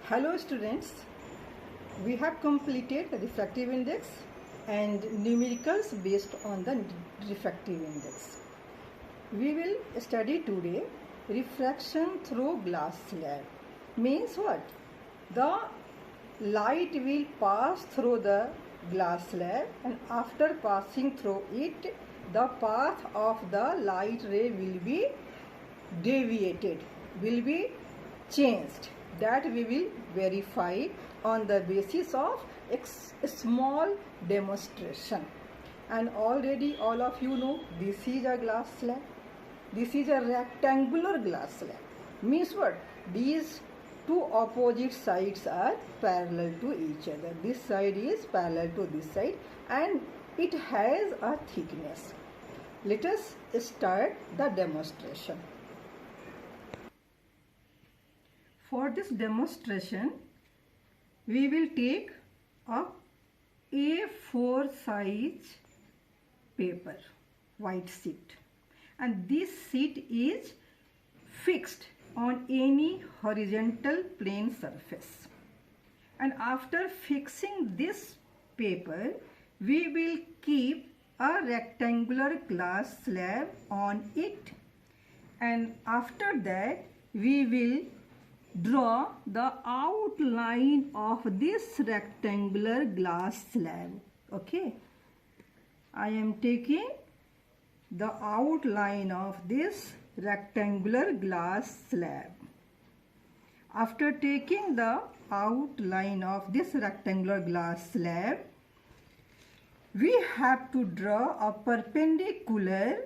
Hello students, we have completed the refractive index and numericals based on the refractive index. We will study today refraction through glass slab. Means what? The light will pass through the glass slab, and after passing through it, the path of the light ray will be deviated, will be changed. That we will verify on the basis of a small demonstration. And already all of you know this is a glass slab. This is a rectangular glass slab. Means what? These two opposite sides are parallel to each other. This side is parallel to this side and it has a thickness. Let us start the demonstration. For this demonstration, we will take a A4 size paper, white sheet, and this sheet is fixed on any horizontal plane surface. And after fixing this paper, we will keep a rectangular glass slab on it, and after that we will draw the outline of this rectangular glass slab. Okay, I am taking the outline of this rectangular glass slab. After taking the outline of this rectangular glass slab, we have to draw a perpendicular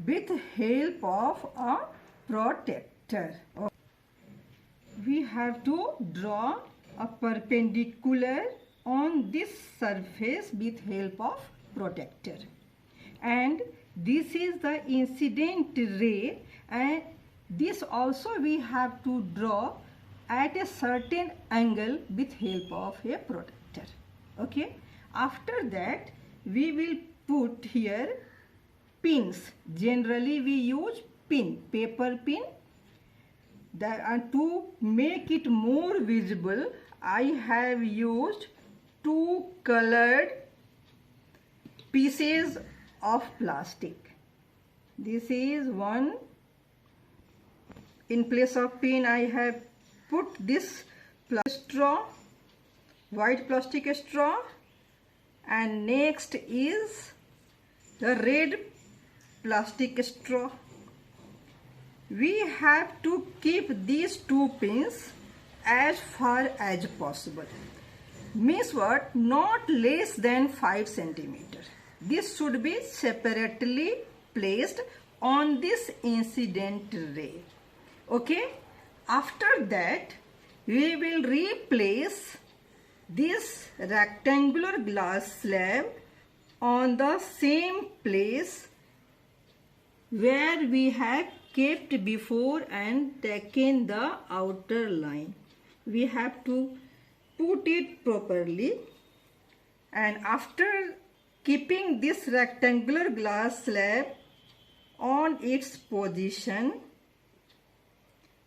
with help of a protractor. We have to draw a perpendicular on this surface with help of protractor, and this is the incident ray, and this also we have to draw at a certain angle with help of a protractor. Okay, after that we will put here pins. Generally we use pin, paper pin. And to make it more visible, I have used two colored pieces of plastic. This is one. In place of pin, I have put this straw, white plastic straw, and next is the red plastic straw. We have to keep these two pins as far as possible. Means what? Not less than 5 centimeters. This should be separately placed on this incident ray. Okay. After that, we will replace this rectangular glass slab on the same place where we have kept before and taken the outer line. We have to put it properly, and after keeping this rectangular glass slab on its position,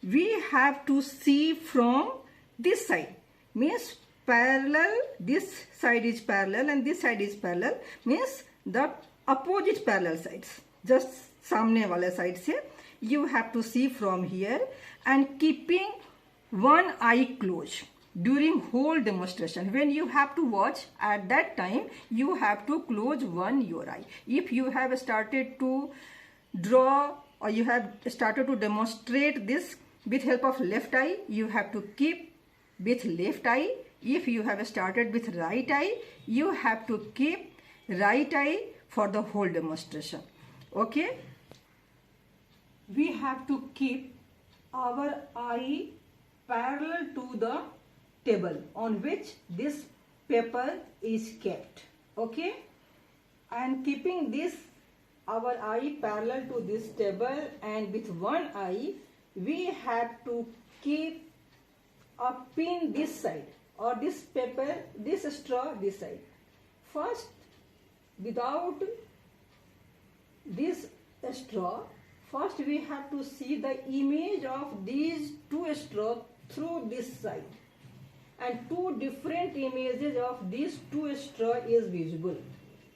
we have to see from this side. Means parallel, this side is parallel and this side is parallel, means the opposite parallel sides, just सामने वाले side से you have to see from here, and keeping one eye closed during whole demonstration. When you have to watch, at that time you have to close your eye. If you have started to draw or you have started to demonstrate this with help of left eye, you have to keep with left eye. If you have started with right eye, you have to keep right eye for the whole demonstration. Okay, we have to keep our eye parallel to the table on which this paper is kept. Okay, and keeping this our eye parallel to this table, and with one eye we have to keep a pin this side, or this paper, this straw this side. First, without this straw, first we have to see the image of these two straws through this side. and two different images of these two straws is visible.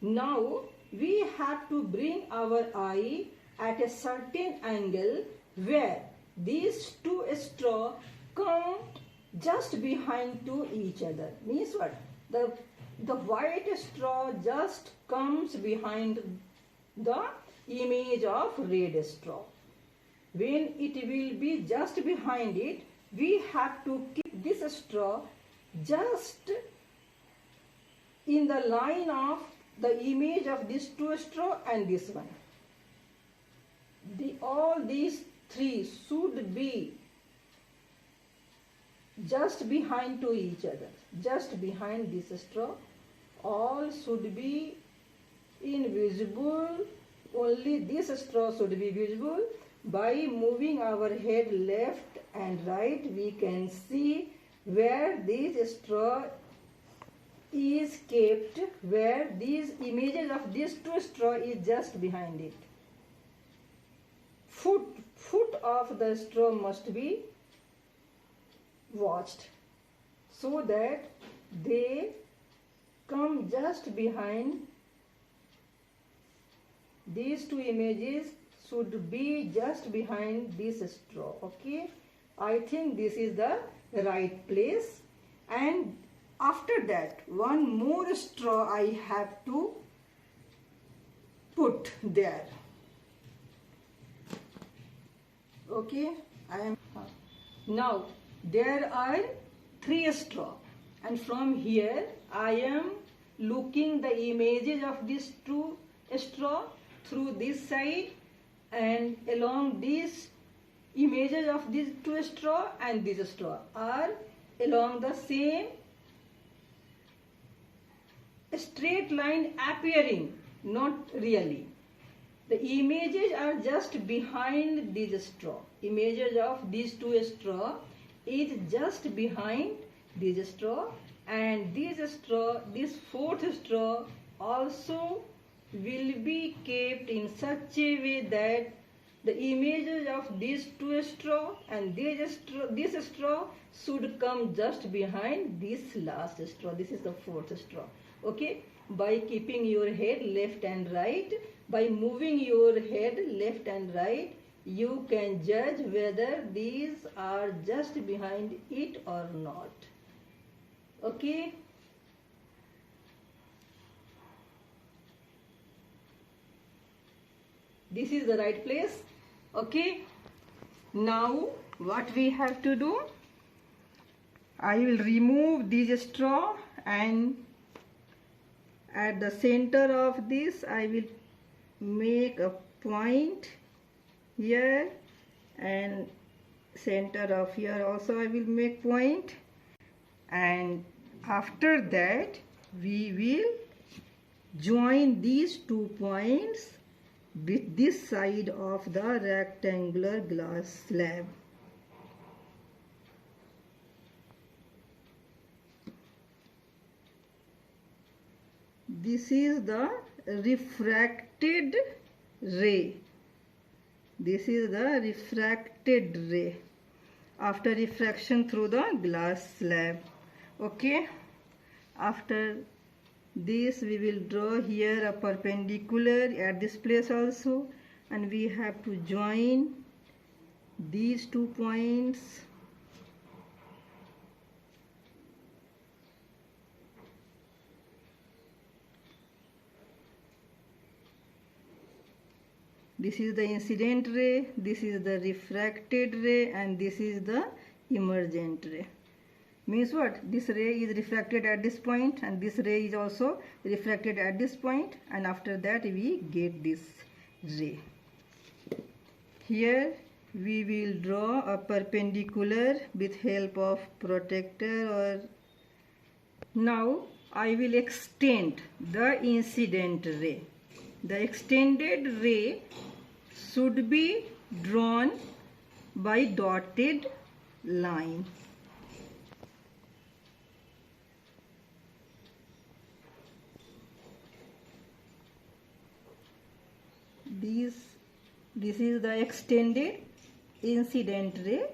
Now we have to bring our eye at a certain angle where these two straws come just behind to each other. Means what? The white straw just comes behind the image of red straw. When it will be just behind it, we have to keep this straw just in the line of the image of this two straw and this one. All these three should be just behind to each other, just behind this straw. All should be invisible. Only this straw should be visible. By moving our head left and right, we can see where this straw is kept, where these images of these two straw is just behind it. Foot of the straw must be watched so that they come just behind. These two images should be just behind this straw. Okay, I think this is the right place. And after that, one more straw I have to put there. Okay, now there are three straws, and from here I am looking the images of these two straw through this side, and along these images of these two straw and this straw are along the same straight line appearing, not really. The images are just behind this straw. Images of these two straw is just behind this straw, and this fourth straw also will be kept in such a way that the images of these two straw and this straw should come just behind this last straw. This is the fourth straw. Okay, by keeping your head left and right, by moving your head left and right, you can judge whether these are just behind it or not. Okay. This is the right place. Okay. Now what we have to do, I will remove this straw, and at the center of this I will make a point here, and center of here also I will make point, and after that we will join these 2 points with this side of the rectangular glass slab. This is the refracted ray. This is the refracted ray after refraction through the glass slab. Okay. After this we will draw here a perpendicular at this place also, and we have to join these 2 points. This is the incident ray, this is the refracted ray, and this is the emergent ray. Means what? This ray is refracted at this point, and this ray is also refracted at this point, and after that we get this ray. Here we will draw a perpendicular with help of protector. Or now I will extend the incident ray. The extended ray should be drawn by dotted line. This is the extended incident ray,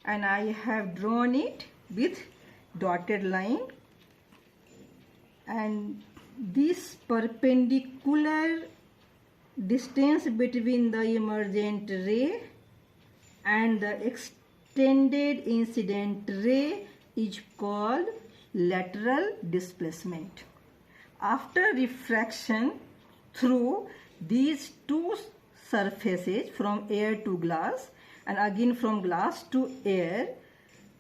and I have drawn it with dotted line, and this perpendicular distance between the emergent ray and the extended incident ray is called lateral displacement. After refraction through these two surfaces from air to glass and again from glass to air,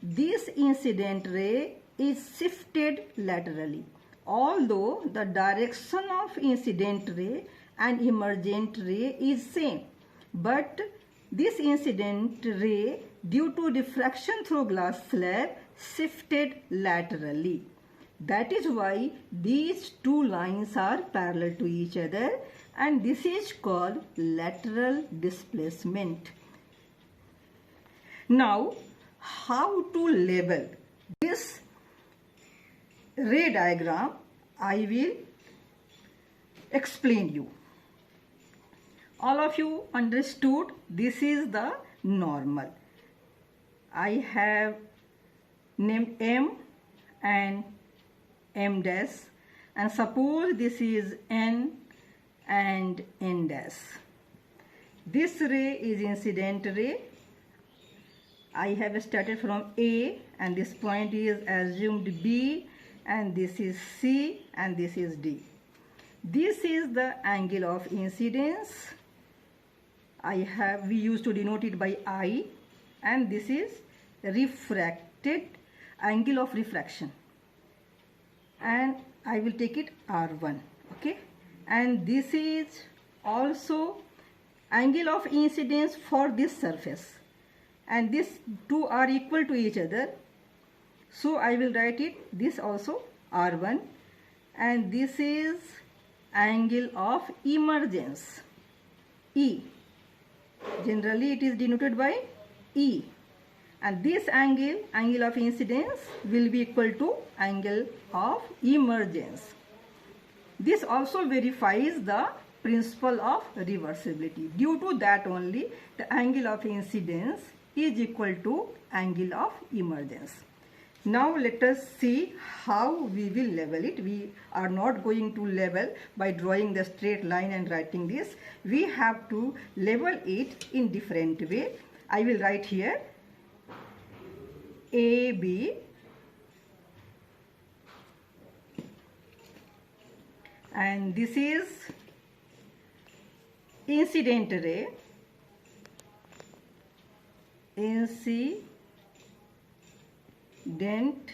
this incident ray is shifted laterally. Although the direction of incident ray and emergent ray is same, but this incident ray due to diffraction through glass slab shifted laterally. That is why these two lines are parallel to each other, and this is called lateral displacement. Now, how to label this ray diagram, I will explain you. All of you understood this is the normal. I have named M and M dash, and suppose this is N and N dash. This ray is incident ray. I have started from A, and this point is assumed B, and this is C, and this is D. This is the angle of incidence. We used to denote it by I, and this is refracted angle of refraction, and I will take it R1. Okay, and this is also angle of incidence for this surface, and these two are equal to each other, so I will write it this also R1, and this is angle of emergence, E. Generally it is denoted by E, and this angle of incidence will be equal to angle of emergence. This also verifies the principle of reversibility. Due to that only the angle of incidence is equal to angle of emergence. Now let us see how we will level it. We are not going to level by drawing the straight line and writing this. We have to level it in different way. I will write here AB, and this is incident ray, incident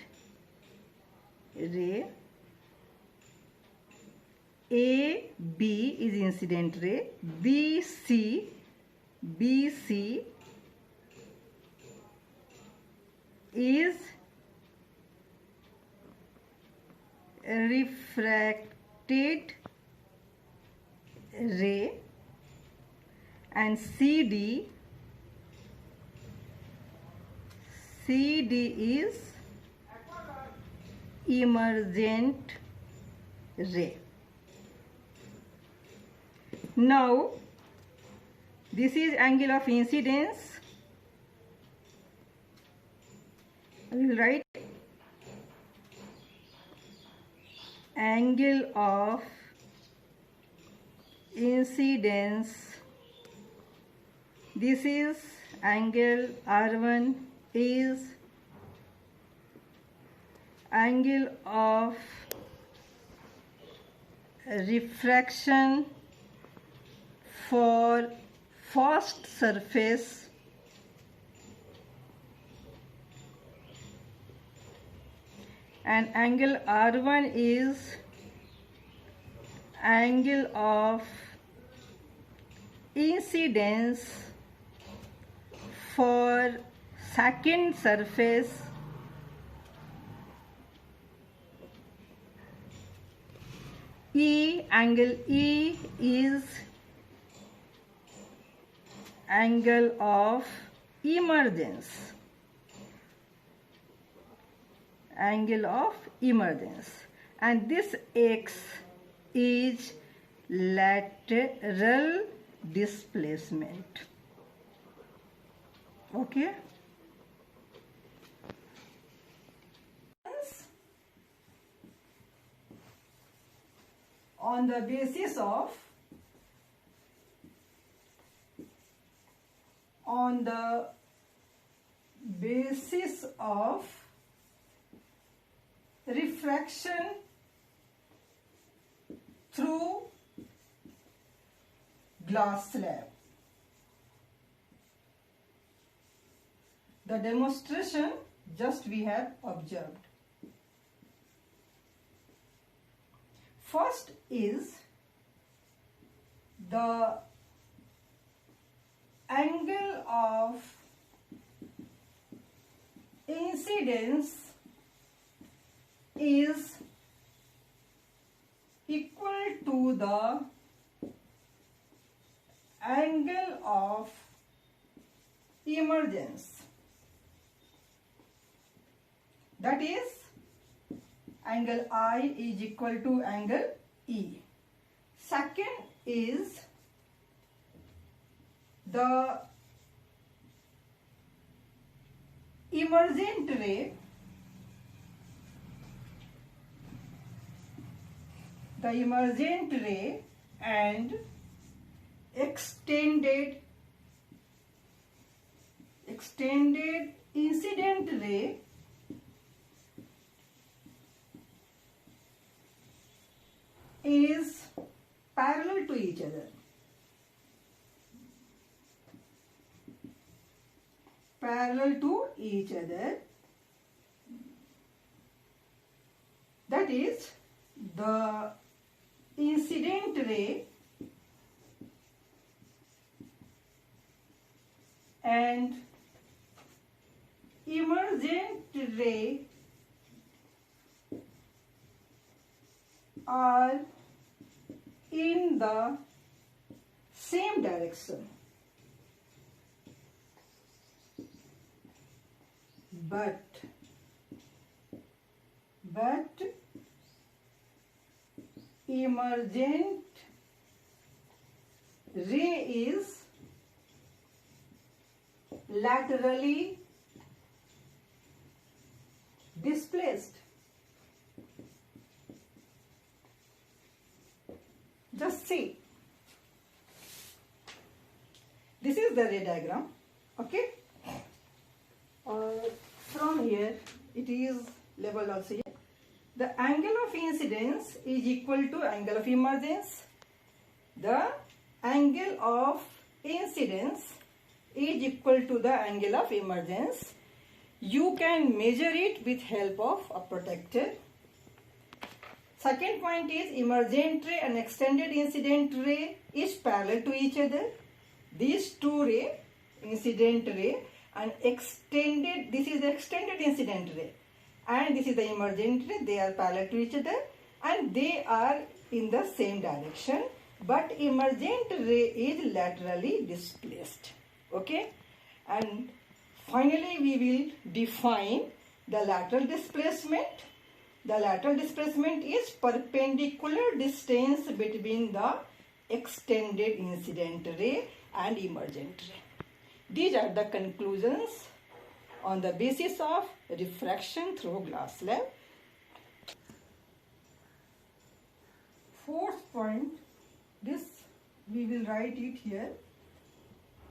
ray, AB is incident ray, BC is refracted ray, and CD is emergent ray. Now this is angle of incidence. I will write angle of incidence. This is angle R1 is angle of refraction for first surface, and angle R1 is angle of incidence for second surface, angle E is angle of emergence, and this X is lateral displacement. Okay. on the basis of refraction through glass slab. The demonstration just we have observed. First is the angle of incidence is equal to the angle of emergence. That is, angle I is equal to angle E. Second is the emergent ray, and extended incident ray is parallel to each other. That is, the incident ray and emergent ray are in the same direction, but emergent ray is laterally displaced. Just see. This is the ray diagram. Okay. From here, it is labeled also here. The angle of incidence is equal to angle of emergence. The angle of incidence is equal to the angle of emergence. You can measure it with help of a protractor. Second point is emergent ray and extended incident ray is parallel to each other. These two rays, incident ray and extended, this is the extended incident ray and this is the emergent ray, they are parallel to each other and they are in the same direction, but emergent ray is laterally displaced. Okay, and finally we will define the lateral displacement. The lateral displacement is perpendicular distance between the extended incident ray and emergent ray. These are the conclusions on the basis of refraction through glass slab. Fourth point, this we will write it here.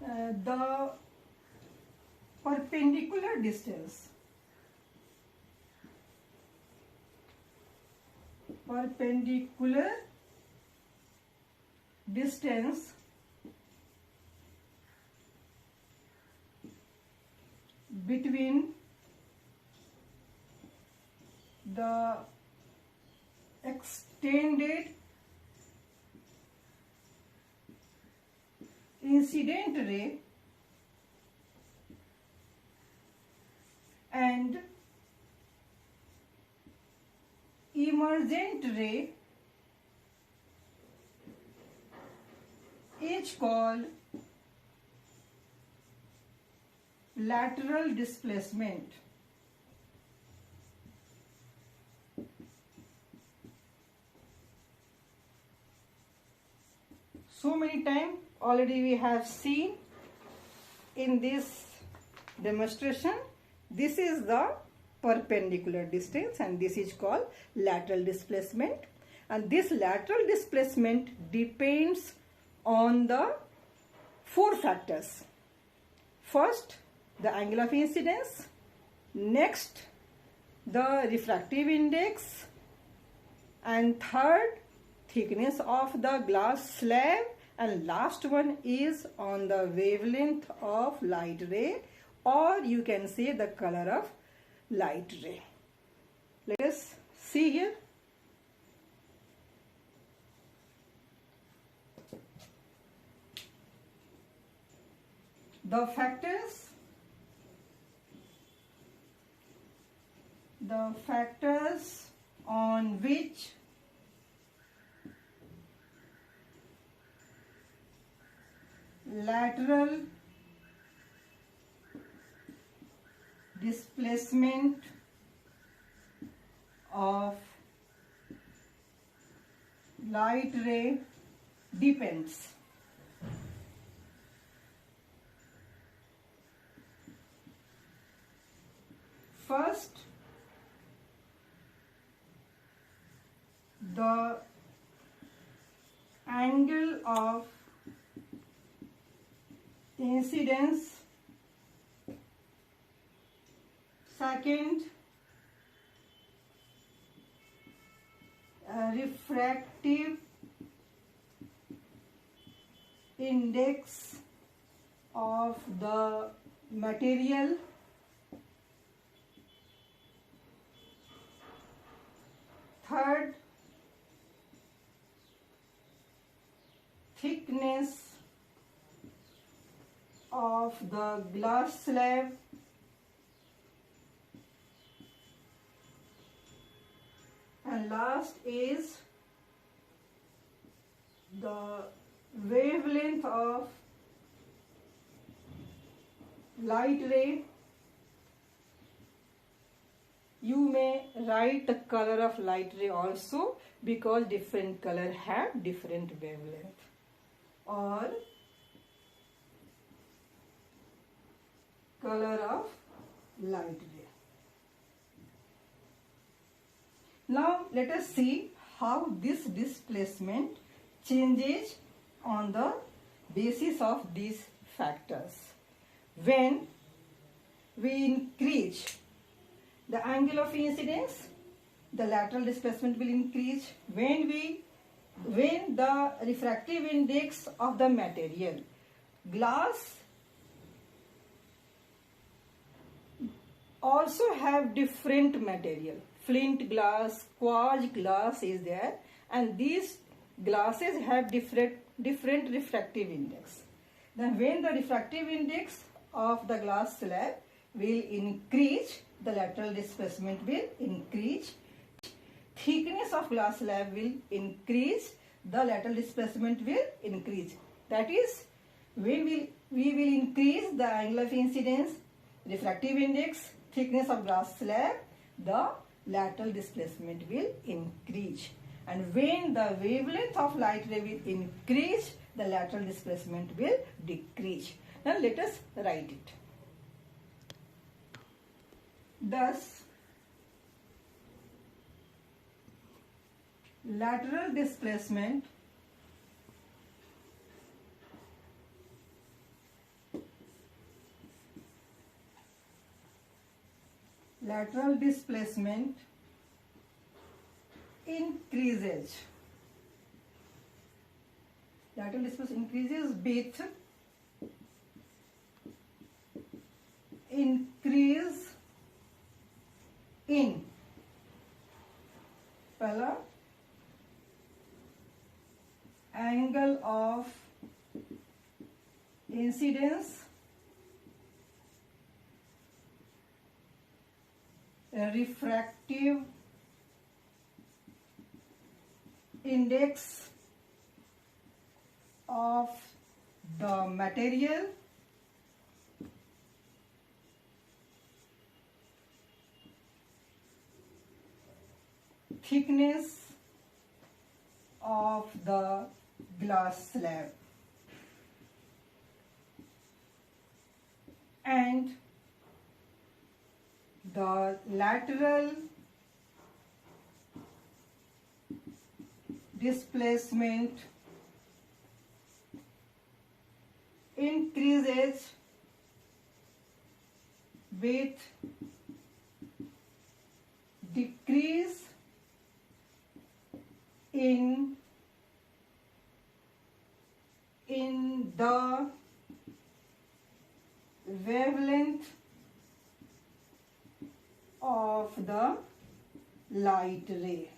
The perpendicular distance. Perpendicular distance between the extended incident ray and emergent ray is called lateral displacement. So many times already we have seen in this demonstration. This is the perpendicular distance and this is called lateral displacement. And this lateral displacement depends on the 4 factors. First, the angle of incidence. Next, the refractive index. And third, thickness of the glass slab. And last one is on the wavelength of light ray, or you can say the color of light ray. Let us see here. The factors on which lateral displacement of light ray depends. First, the angle of incidence. Second, refractive index of the material. Third, thickness of the glass slab. And last is the wavelength of light ray. You may write the color of light ray also, because different color have different wavelength, or color of light ray. Now let us see how this displacement changes on the basis of these factors. When we increase the angle of incidence, the lateral displacement will increase. When the refractive index of the material, glass also have different material. Flint glass, quartz glass is there, and these glasses have different refractive index. Then when the refractive index of the glass slab will increase, the lateral displacement will increase. Thickness of glass slab will increase, the lateral displacement will increase. That is, when we will increase the angle of incidence, refractive index, thickness of glass slab, the lateral displacement will increase. And when the wavelength of light ray will increase, the lateral displacement will decrease. Now let us write it. Thus, lateral displacement increases. Lateral displacement increases with increase in angle of incidence, refractive index of the material, thickness of the glass slab, and the lateral displacement increases with decrease in the wavelength of the light ray.